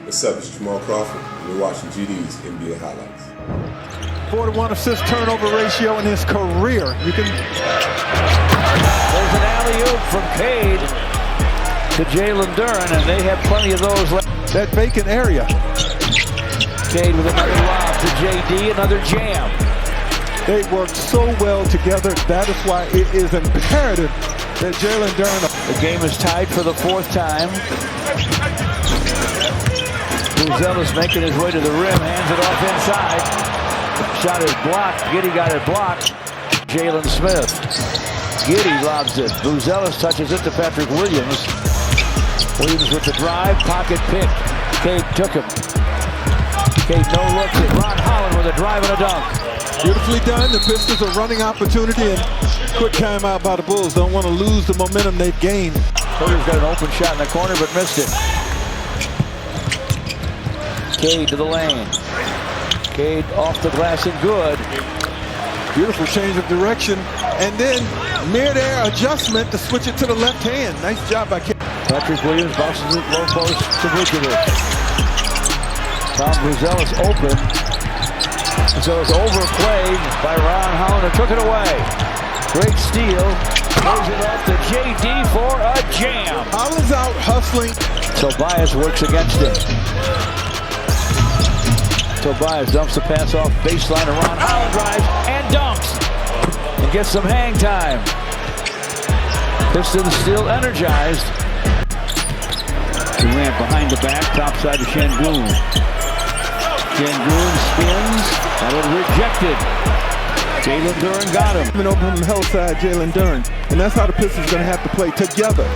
What's up, it's Jamal Crawford, and you're watching GD's NBA Highlights. 4-to-1 assist turnover ratio in his career. You can. There's an alley-oop from Cade to Jalen Duren, and they have plenty of those left. That vacant area. Cade with another lob to JD, another jam. They work so well together. That is why it is imperative that Jalen Duren. The game is tied for the fourth time. Buzelis making his way to the rim, hands it off inside. Shot is blocked. Giddey got it blocked. Jalen Smith. Giddey lobs it. Buzelis touches it to Patrick Williams. Williams with the drive. Pocket pick. Cade took him. Cade no looks at Ron Holland with a drive and a dunk. Beautifully done. The Pistons are running opportunity, and quick timeout by the Bulls. Don't want to lose the momentum they've gained. Porter's got an open shot in the corner, but missed it. Cade to the lane. Cade off the glass and good. Beautiful change of direction, and then mid-air adjustment to switch it to the left hand. Nice job by Cade. Patrick Williams bounces it low post to Vucevic. Tom Buzelis open. So it's overplayed by Ron Holland and took it away. Great steal. Throws it off to JD for a jam. Holland's out hustling. Tobias works against him. Tobias dumps the pass off baseline to Ron Holland, drives and dunks. And gets some hang time. Pistons still energized. Durant behind the back, top side to Şengün. Şengün spins, that was rejected. Jalen Duren got him. Coming over from the hell side, Jalen Duren. And that's how the Pistons are going to have to play together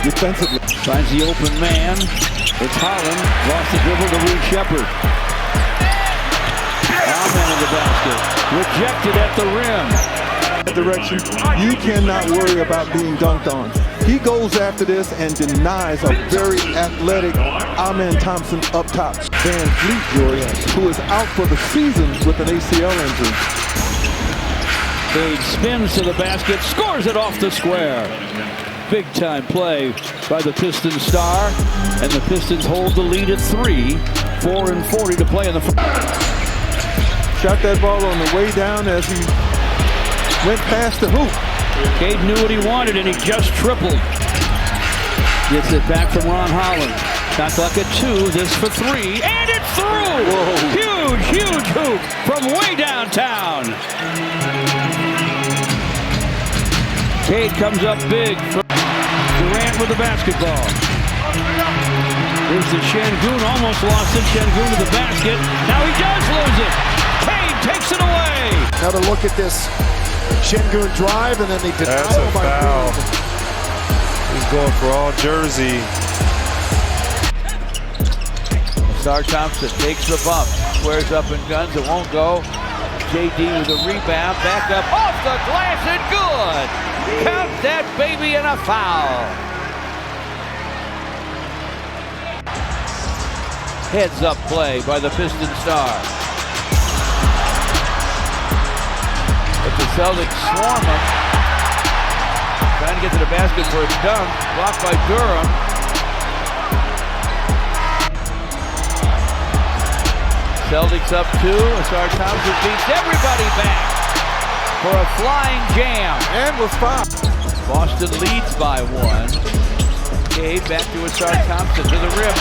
defensively. Finds the open man. It's Holland. Lost the dribble to Reed Shepard. Amen in the basket. Rejected at the rim. Direction, you cannot worry about being dunked on. He goes after this and denies a very athletic Amen Thompson up top. Van Vliet, George, who is out for the season with an ACL injury. Cade spins to the basket, scores it off the square. Big time play by the Pistons star, and the Pistons hold the lead at 3. 4:40 to play in the first. Shot that ball on the way down as he went past the hoop. Cade knew what he wanted, and he just tripled. Gets it back from Ron Holland. Shot clock at 2, this for 3, and it's through! Whoa. Huge, huge hoop from way downtown. Cade comes up big for Durant with the basketball. Here's the Şengün, almost lost it. Şengün to the basket. Now he does lose it. Cade takes it away. Another look at this Şengün drive, and then they deny. That's a foul. He's going for all jersey. Star Thompson takes the bump. Squares up and guns. It won't go. JD with a rebound. Back up off the glass and good. Count that baby in a foul. Heads up play by the Piston star. But the Celtics swarm him. Trying to get to the basket for a dunk. Blocked by Durham. Celtics up 2. Star Thompson beats everybody back for a flying jam. And was fouled. Boston leads by 1. Cade back to Star Thompson to the rim.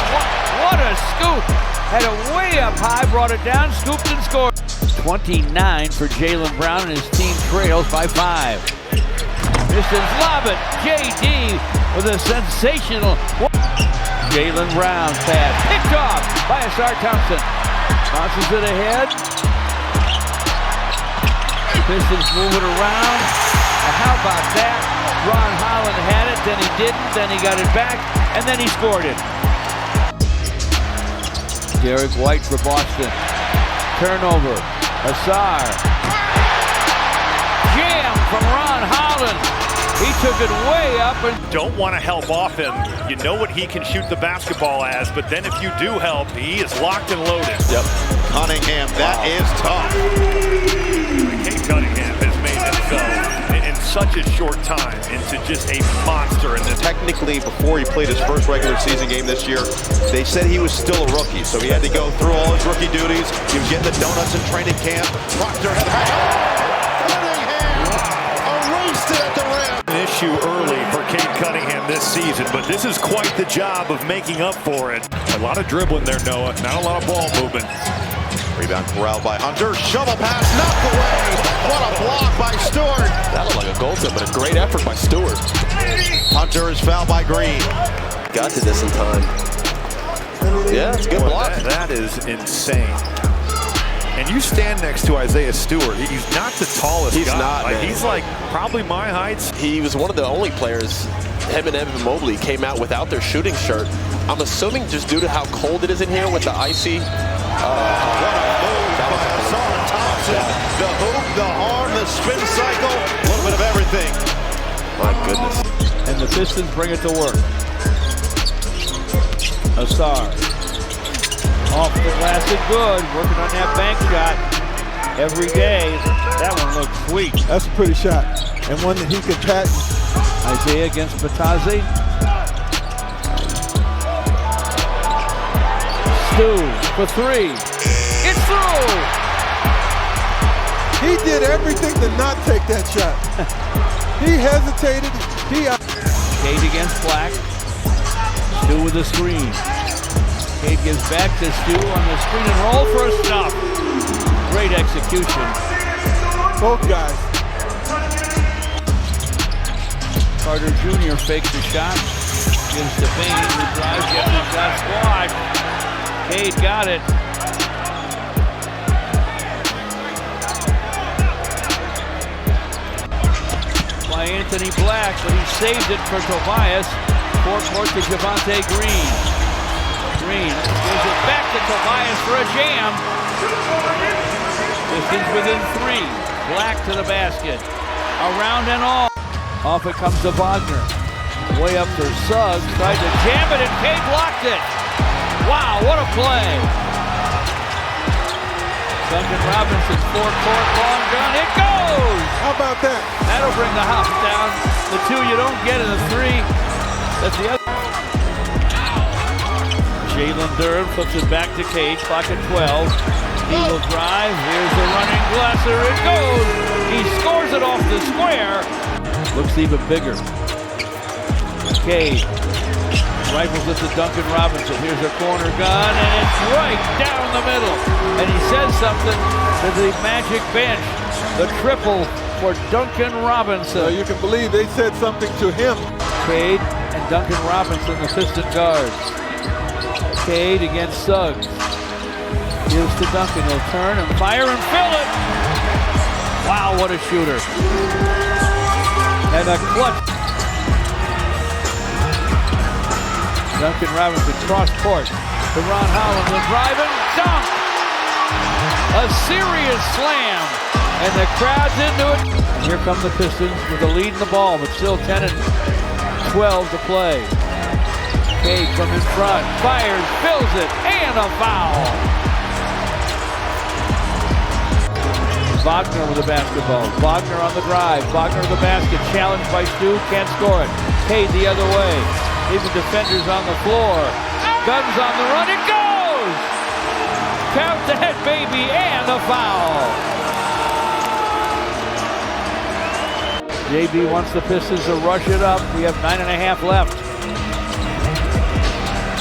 What a scoop! Had it way up high, brought it down, scooped and scored. 29 for Jaylen Brown, and his team trails by 5. Pistons lob it. JD with a sensational. Jaylen Brown pass picked off by Star Thompson. Bounces it ahead. Pistons move it around. How about that? Ron Holland had it, then he didn't, then he got it back, and then he scored it. Derek White for Boston. Turnover. Asar. Jam from Ron Holland. He took it way up and don't want to help off him. You know what he can shoot the basketball as, but then if you do help, he is locked and loaded. Yep. Cunningham, that is tough. Kate Cunningham has made himself in such a short time into just a monster in this. Technically, before he played his first regular season game this year, they said he was still a rookie, so he had to go through all his rookie duties. He was getting the donuts in training camp. Proctor had the erased it at the rim. An issue early for Cade Cunningham this season, but this is quite the job of making up for it. A lot of dribbling there, Noah, not a lot of ball movement. Rebound corralled by Hunter. Shovel pass knocked away. What a block by Stewart. That looked like a goal tip, but a great effort by Stewart. Hunter is fouled by Green. Got to this in time. Yeah, it's a good block. That is insane. And you stand next to Isaiah Stewart. He's not the tallest guy. He's not, man. He's like probably my height. He was one of the only players, him and Evan Mobley, came out without their shooting shirt. I'm assuming just due to how cold it is in here with the icy. What a move by Hassan Thompson. The hoop, the arm, the spin cycle, a little bit of everything. My goodness. And the Pistons bring it to work. Asar. Off the glass and good. Working on that bank shot every day. That one looks sweet. That's a pretty shot. And one that he could patent. Isaiah against Batazzi. Stu for three. It's through! He did everything to not take that shot. He hesitated. Cade against Black. Stu with a screen. Cade gives back to Stu on the screen and roll for a stop. Great execution. Both guys. Carter Jr. fakes the shot. Gives to Payne, who drives, gets his shot squad. Cade got it. By Anthony Black, but he saves it for Tobias. Forecourt to Javonte Green. Green gives it back to Tobias for a jam. Pistons within three. Black to the basket. Around and all. Off it comes to Wagner. Way up to Suggs. Tried to jam it and Cade blocked it. Wow, what a play. Duncan Robinson's forecourt long gun. It goes! How about that? That'll bring the house down. The two you don't get in the three. That's the other. Jalen Duren flips it back to Cade. Clock at 12. He will drive. Here's the running Glasser. It goes! He scores it off the square. Looks even bigger. Cade rifles it to Duncan Robinson. Here's a corner gun, and it's right down the middle. And he says something to the Magic bench. The triple for Duncan Robinson. You can believe they said something to him. Cade and Duncan Robinson, assistant guards. Cade against Suggs. Gives to Duncan. He'll turn and fire and fill it. Wow, what a shooter. And a clutch. Duncan Robinson cross court to Ron Holland. The drive and dunk. A serious slam. And the crowd's into it. And here come the Pistons with the lead in the ball, but still 10 and 12 to play. Cade from in front, fires, fills it, and a foul. Wagner with the basketball. Wagner on the drive. Wagner with the basket. Challenged by Stu. Can't score it. Cade the other way. Even defenders on the floor. Guns on the run. It goes! Count that, baby, and a foul. JB wants the Pistons to rush it up. We have 9.5 left.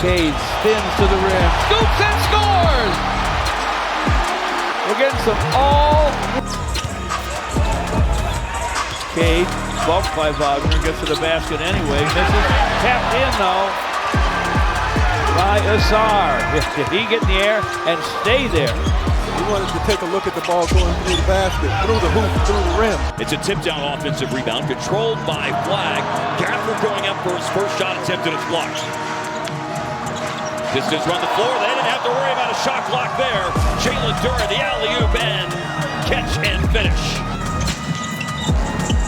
Cade spins to the rim. Scoops and scores! We're getting some all. Cade bumped by Wagner, gets to the basket anyway. Misses. Tapped in though by Asar. Did he get in the air and stay there? He wanted to take a look at the ball going through the basket, through the hoop, through the rim. It's a tip-down offensive rebound controlled by Flag. Gafford going up for his first shot attempt and it's blocked. Pistons run the floor. They didn't have to worry about a shot clock there. Jalen Duren, the alley-oop and catch and finish.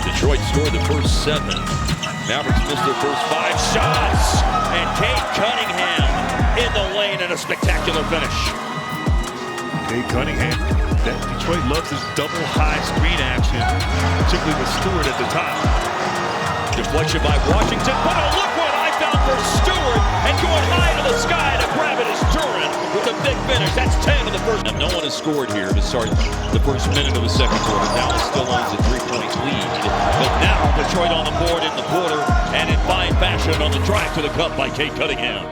Detroit scored the first 7. Mavericks missed their first 5 shots. And Cade Cunningham in the lane and a spectacular finish. Cade Cunningham that Detroit loves this double high screen action, particularly with Stewart at the top. Deflection by Washington, but a look what I found for Stewart, and going high to the sky to grab it is Duran with a big finish. That's 10 in the first. No one has scored here to start the first minute of the second quarter. Dallas still owns a 3-point lead, but now Detroit on the board in the quarter, and in fine fashion on the drive to the cup by Cade Cunningham.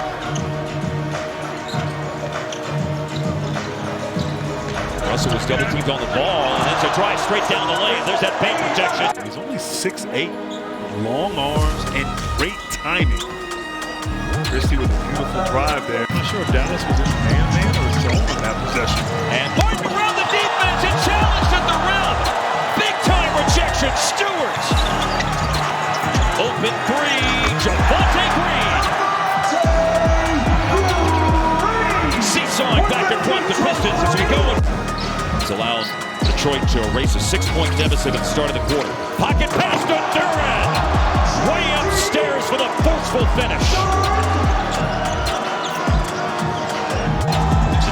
Russell was double teamed on the ball, and then to drive straight down the lane. There's that paint protection. He's only 6'8", long arms, and great timing. Christie with a beautiful drive there. I'm not sure if Dallas was in man or zone in that possession. And Martin around the defense and challenged at the rim. Big time rejection, Stewart. Open three, Javonte Green. Seesawing back in front, the Pistons as we go. It's allowed Detroit to erase a 6-point deficit at the start of the quarter. Pocket pass to Duran. Way upstairs for the forceful finish.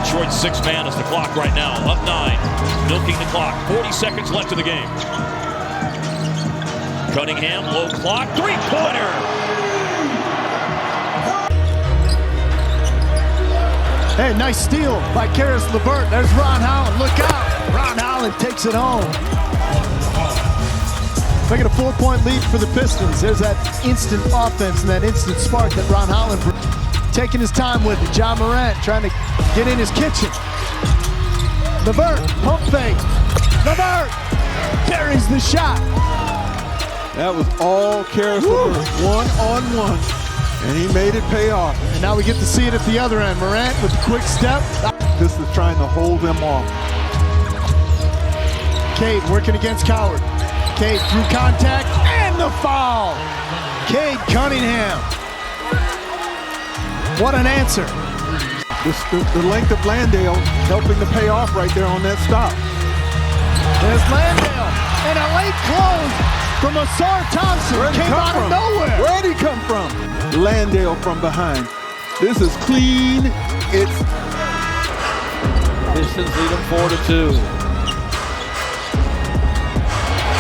Detroit's sixth man is the clock right now. Up 9, milking the clock. 40 seconds left in the game. Cunningham, low clock, three-pointer. Hey, nice steal by Karis LeVert. There's Ron Holland. Look out. Ron Holland takes it home. Making a 4-point lead for the Pistons. There's that instant offense and that instant spark that Ron Holland taking his time with it. John Morant trying to get in his kitchen. LeVert, pump fake. LeVert carries the shot. That was all Karis LeVert, one-on-one, and he made it pay off. And now we get to see it at the other end. Morant with a quick step. This is trying to hold them off. Cade working against Coward. Cade through contact and the foul. Cade Cunningham. What an answer. The length of Landale helping to pay off right there on that stop. There's Landale and a late close from Asar Thompson. Came out of nowhere. Where'd he come from? Landale from behind. This is clean. It's Pistons lead them 4-2.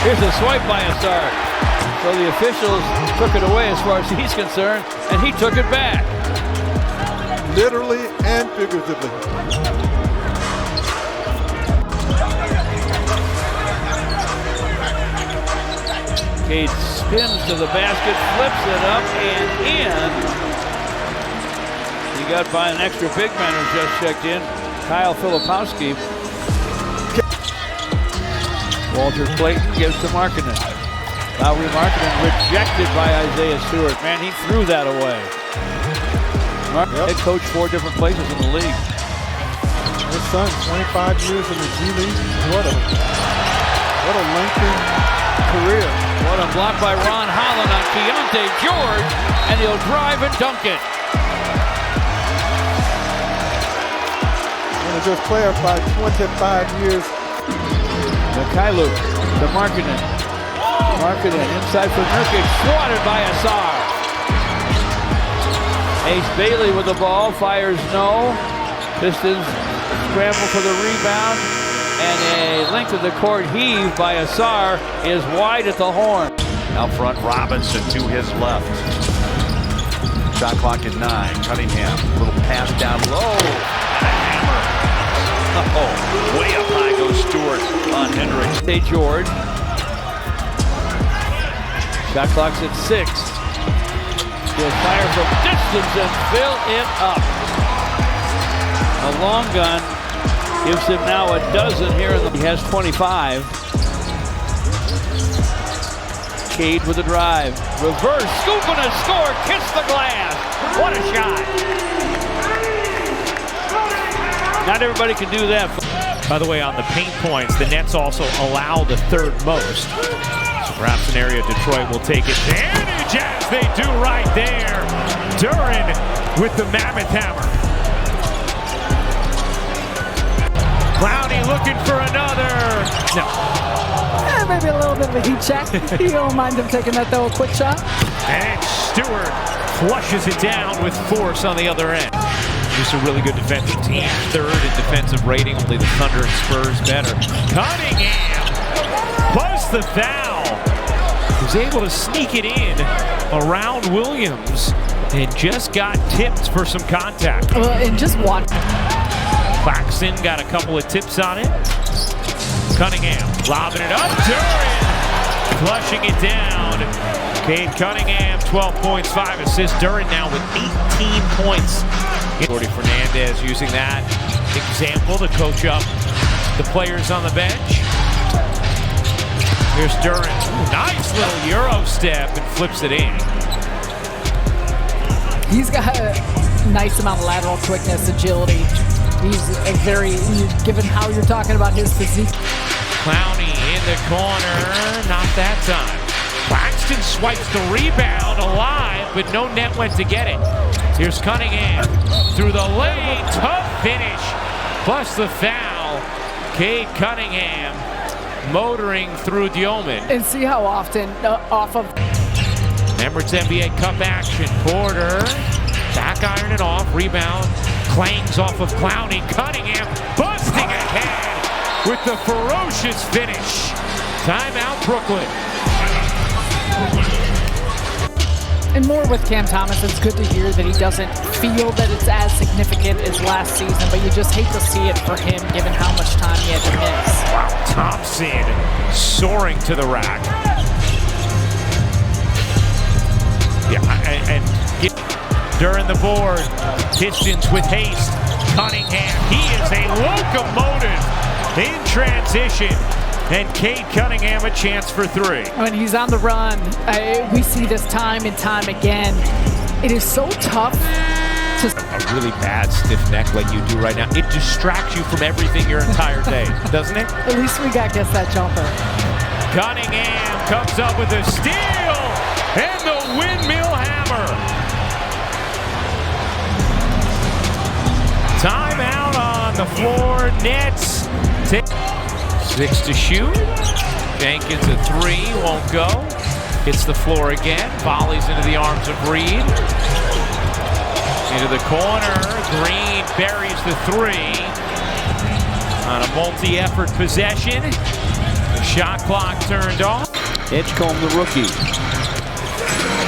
Here's a swipe by Asar. So the officials took it away as far as he's concerned, and he took it back. literally and figuratively. Cade spins to the basket, flips it up and in. He got by an extra big man who just checked in, Kyle Filipowski. Walter Clayton gives to Markkinen. Lowry Markkinen rejected by Isaiah Stewart. Man, he threw that away. Head coach 4 different places in the league. His son, 25 years in the G League. What a lengthy career. What a block by Ron Holland on Keontae George, and he'll drive and dunk it. One of this player by 25 years. Mikhailuk to Markkinen. Markkinen inside for Nurkic, swatted by Asar. Ace Bailey with the ball, fires no. Pistons scramble for the rebound, and a length of the court heave by Asar is wide at the horn. Out front, Robinson to his left. Shot clock at 9. Cunningham, little pass down low. Hammer. Oh, way up high goes Stewart on Hendricks. Hey George. Shot clock's at 6. He'll fire from distance and fill it up. A long gun gives him now a dozen here. He has 25. Cade with a drive. Reverse, scoop and a score. Kiss the glass. What a shot. Not everybody can do that. By the way, on the paint points, the Nets also allow the third most. So perhaps an area Detroit will take advantage as they do right there. Duran with the mammoth hammer. Clowney looking for another. No. Maybe a little bit of a heat check. You don't mind him taking that, though, a quick shot. And Stewart flushes it down with force on the other end. Just a really good defensive team. Third in defensive rating, only the Thunder and Spurs better. Cunningham plus the foul. Was able to sneak it in around Williams and just got tipped for some contact. And just watch. Claxton got a couple of tips on it. Cunningham lobbing it up. Duren flushing it down. Cade Cunningham, 12 points, 5 assists. Duren now with 18 points. Jordy Fernandez using that example to coach up the players on the bench. Here's Duren. Nice little Euro step and flips it in. He's got a nice amount of lateral quickness, agility. He's a given how you're talking about his physique. Clowney in the corner, not that time. Claxton swipes the rebound alive, but no net went to get it. Here's Cunningham through the lane, tough finish, plus the foul. Cade Cunningham motoring through Dioman. And see how often off of. Emirates NBA Cup action. Porter back iron it off, rebound, clangs off of Clowney. Cunningham busting ahead with the ferocious finish. Timeout, Brooklyn. And more with Cam Thomas, it's good to hear that he doesn't feel that it's as significant as last season, but you just hate to see it for him given how much time he had to miss. Wow, Thompson soaring to the rack. Yeah, and during the board, Pistons with haste. Cunningham, he is a locomotive in transition. And Cade Cunningham a chance for three. When he's on the run, we see this time and time again. It is so tough to... A really bad stiff neck like you do right now, it distracts you from everything your entire day, doesn't it? At least we got that jumper. Cunningham comes up with a steal and the windmill hammer. Timeout on the floor. Nets take 6 to shoot. Jenkins a 3, won't go. Hits the floor again. Volleys into the arms of Reed. Into the corner. Green buries the 3. On a multi-effort possession. The shot clock turned off. Edgecombe, the rookie.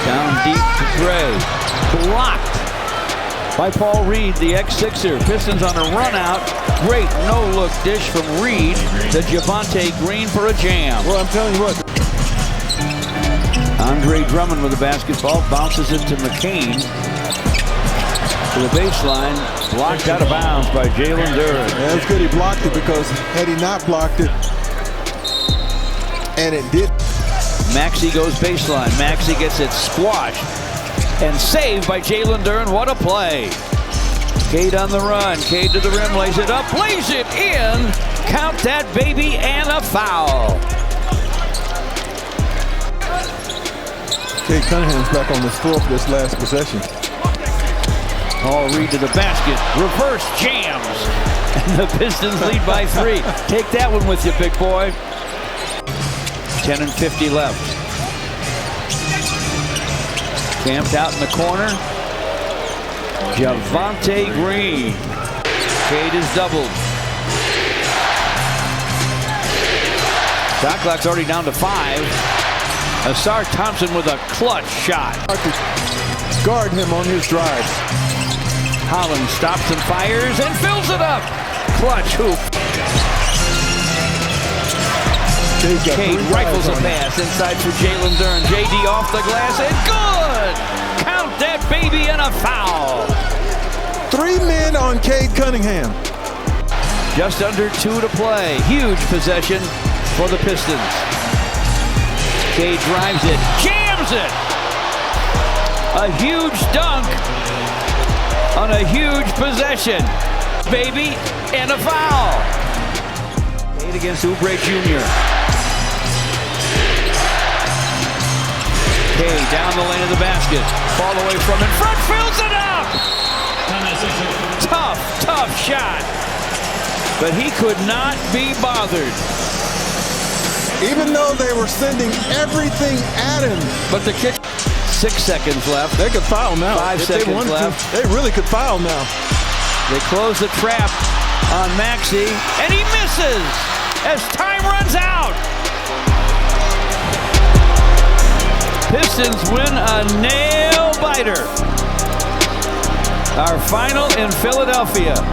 Down deep to Gray. Blocked by Paul Reed, the ex-Sixer. Pistons on a run out. Great no-look dish from Reed to Javonte Green for a jam. Well, I'm telling you what. Andre Drummond with the basketball. Bounces it to McCain. To the baseline. Blocked out of bounds by Jalen Duren. Yeah, it's good he blocked it, because had he not blocked it, and it did. Maxey goes baseline. Maxey gets it squashed. And saved by Jalen Duren. What a play. Cade on the run. Cade to the rim. Lays it up. Lays it in. Count that baby, and a foul. Cade Cunningham's back on the floor for this last possession. Paul Reed to the basket. Reverse jams. And the Pistons lead by 3. Take that one with you, big boy. 10 and 50 left. Camped out in the corner. Javonte Green. Cade is doubled. Shot clock's already down to 5. Asar Thompson with a clutch shot. Guard him on his drive. Holland stops and fires and fills it up. Clutch hoop. Cade rifles a pass inside for Jalen Duren. JD off the glass and good! Count that baby, and a foul. 3 men on Cade Cunningham. Just under 2 to play. Huge possession for the Pistons. Cade drives it, jams it. A huge dunk on a huge possession. Baby, and a foul. Cade against Oubre Jr. Cade down the lane of the basket. Fall away from in front, fills it up! Tough shot. But he could not be bothered. Even though they were sending everything at him. But the kick, 6 seconds left. They could foul now. 5 seconds left. They really could foul now. They close the trap on Maxey, and he misses as time runs out. Pistons win a nail biter. Our final in Philadelphia.